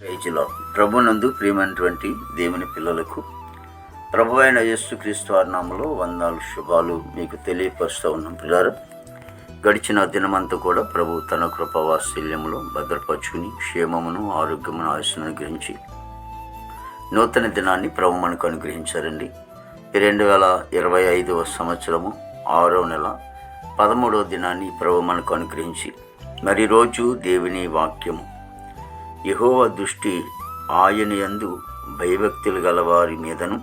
ప్రైజ్లో ప్రభునందు ప్రియమైనటువంటి దేవుని పిల్లలకు ప్రభు అయిన యేసుక్రీస్తు వారి నామములో వందనాలు శుభాలు మీకు తెలియపరుస్తూ ఉన్నాం. పిల్లలు గడిచిన దినమంతా కూడా ప్రభు తన కృపావాత్సల్యములో భద్రపరుచుకుని క్షేమమును ఆరోగ్యమును ఆయుష్ను అనుగ్రహించి నూతన దినాన్ని ప్రభు మనకు అనుగ్రహించారండి. 2025 సంవత్సరము 6వ నెల 13వ దినాన్ని ప్రభు మనకు అనుగ్రహించి మరి రోజు దేవుని వాక్యము యెహోవా దృష్టి ఆయన యందు భయభక్తులు గలవారి మీదను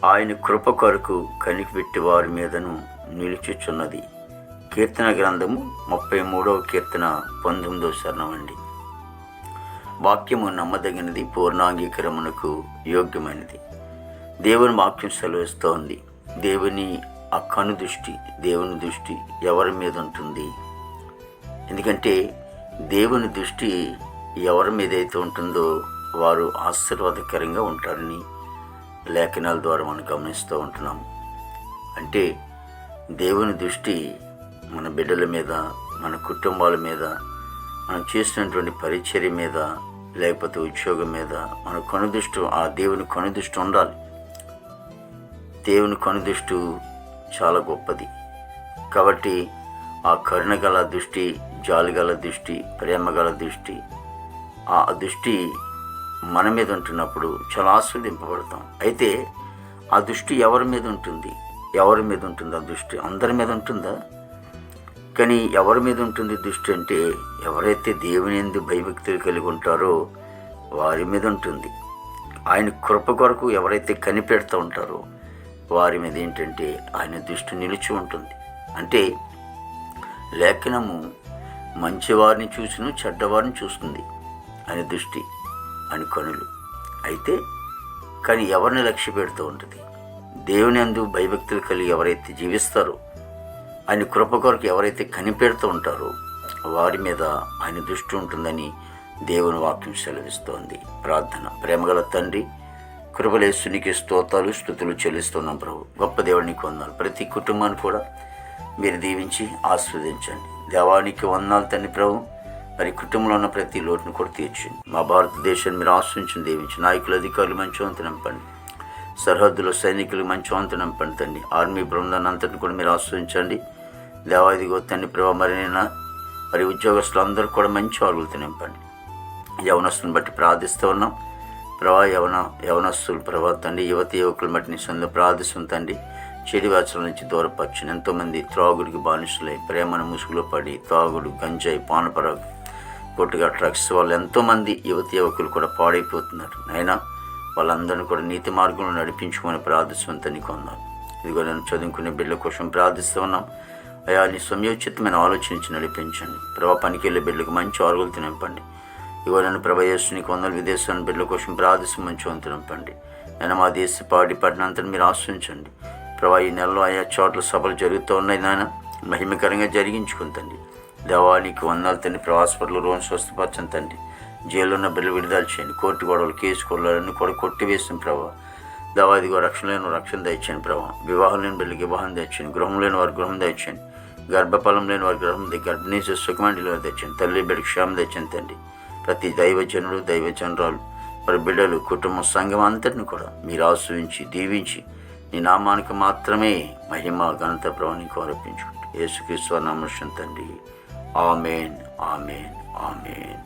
ఆయన కృప కొరకు కనిపెట్టి వారి మీదను నిలుచుచున్నది. కీర్తన గ్రంథము 33వ కీర్తన 19వ చరణం అండి. వాక్యము నమ్మదగినది, పూర్ణాంగీకరమునకు యోగ్యమైనది. దేవుని వాక్యం సెలవిస్తోంది. దేవుని ఆ కను దృష్టి, దేవుని దృష్టి ఎవరి మీద ఉంటుంది? ఎందుకంటే దేవుని దృష్టి ఎవరి మీద అయితే ఉంటుందో వారు ఆశీర్వాదకరంగా ఉంటారని లేఖనాల ద్వారా మనం గమనిస్తూ ఉంటున్నాం. అంటే దేవుని దృష్టి మన బిడ్డల మీద, మన కుటుంబాల మీద, మనం చేసినటువంటి పరిచర్య మీద, లేకపోతే ఉద్యోగం మీద మన కనుదృష్టి, ఆ దేవుని కనుదృష్టి ఉండాలి. దేవుని కనుదృష్టి చాలా గొప్పది. కాబట్టి ఆ కరుణ గల దృష్టి, జాలి గల దృష్టి, ప్రేమ గల దృష్టి, ఆ దృష్టి మన మీద ఉంటున్నప్పుడు చాలా ఆస్వాదింపబడతాం. అయితే ఆ దృష్టి ఎవరి మీద ఉంటుంది? ఎవరి మీద ఉంటుంది ఆ దృష్టి? అందరి మీద ఉంటుందా? కానీ ఎవరి మీద ఉంటుంది దృష్టి అంటే ఎవరైతే దేవుని యందు భయభక్తులు కలిగి ఉంటారో వారి మీద ఉంటుంది. ఆయన కృప కొరకు ఎవరైతే కనిపెడుతూ ఉంటారో వారి మీద ఏంటంటే ఆయన దృష్టి నిలిచి ఉంటుంది. అంటే లేఖనము మంచివారిని చూసును చెడ్డవారిని చూస్తుంది అని దృష్టి, అని కనులు. అయితే కానీ ఎవరిని లక్ష్య పెడుతూ ఉంటుంది? దేవుని యందు భయభక్తులు కలిగి ఎవరైతే జీవిస్తారో, ఆయన కృప కొరకు ఎవరైతే కనిపెడుతూ ఉంటారో వారి మీద ఆయన దృష్టి ఉంటుందని దేవుని వాక్యం సెలవిస్తోంది. ప్రార్థన. ప్రేమగల తండ్రి, కృపలేసునికి స్తోత్రాలు స్తుతులు చెల్లిస్తున్నాం ప్రభు. గొప్ప దేవునికి వందనాలు. ప్రతి కుటుంబాన్ని కూడా మీరు దీవించి ఆస్వాదించండి. దేవానికి వందనాలు తండ్రి ప్రభు. మరి కుటుంబంలో ఉన్న ప్రతి లోటును కూడా తీర్చండి. మా భారతదేశాన్ని మీరు ఆశ్రయించి దీవించి నాయకులు, అధికారులు మంచి వంతు నింపండి. సరిహద్దులో సైనికులు మంచి వంతు నింపండి తండ్రి. ఆర్మీ బృందాన్ని అంతటిని కూడా మీరు ఆశ్రయించండి. దేవాదిగో తండ్రి ప్రభావ. మరి ఉద్యోగస్తులు అందరూ కూడా మంచి ఆరుగులతో నింపండి. యవనస్తులను బట్టి ప్రార్థిస్తూ ఉన్నాం ప్రభా. యవనస్తులు ప్రభా తండ్రి, యువకులను బట్టి నీ సొంత ప్రార్థిస్తుంది తండ్రి. చెడు వ్యాసల నుంచి దూరపరచని ఎంతోమంది త్రాగుడికి బానిసలై ప్రేమను ముసుగులో పడి త్రాగుడు, గంజాయి, పానపరాగు, పొట్టుగా డ్రగ్స్ వాళ్ళు ఎంతోమంది యువకులు కూడా పాడైపోతున్నారు. అయినా వాళ్ళందరినీ కూడా నీతి మార్గంలో నడిపించుకొని ప్రార్థిస్తుంటే నీకు అన్నాను. ఇదిగో నేను చదువుకునే బిడ్డల కోసం ప్రార్థిస్తూ ఉన్నాం. అయా నీ సమయోచితమైన ఆలోచించి నడిపించండి ప్రభా. పనికి వెళ్ళే బిడ్డలకు మంచి ఆరుగులతో నింపండి. ఇగో నన్ను ప్రభ యేసు నీకు వందల విదేశాన్ని బిడ్డల కోసం ప్రార్థిస్తూ మంచి వంతు నింపండి. నేను మా దేశ పాడి పట్టణంతా మీరు ఆశ్రయించండి ప్రభా. ఈ నెలలో ఆయా చోట్ల సభలు జరుగుతూ ఉన్నాయి నాయన, మహిమకరంగా జరిగించుకుంటండి. దేవానికి వందనాలు తండ్రి. హాస్పిటల్ రోజు స్వస్థపరచండి తండ్రి. జైల్లో ఉన్న బిడ్డలు విడుదల చేయండి. కోర్టు గొడవలు, కేసు గొడవలన్నీ కూడా కొట్టివేసిన ప్రభావ. దేవాదిగో రక్షణ లేని రక్షణ దయచేయండి ప్రభావ. వివాహం లేని బిడ్డలకి వివాహం తెచ్చండి. గృహం లేని వారి గృహం తెచ్చండి. గర్భఫలం లేని వారి గృహం గర్భిణీ సుఖమండిలో తెచ్చండి. తల్లి బిడ్డ క్షేమం తెచ్చండి తండ్రి. ప్రతి దైవజనుడు, దైవజనరాలు, మరి బిడ్డలు, కుటుంబం, సంఘం అంతటిని కూడా మీరు ఆశ్రయించి దీవించి నీ నామానికి మాత్రమే మహిమ ఘనత ప్రభావానికి ఆరోపించుకుంటూ యేసుక్రీస్తు నామమున తండ్రి. ఆమేన్, ఆమేన్, ఆమేన్.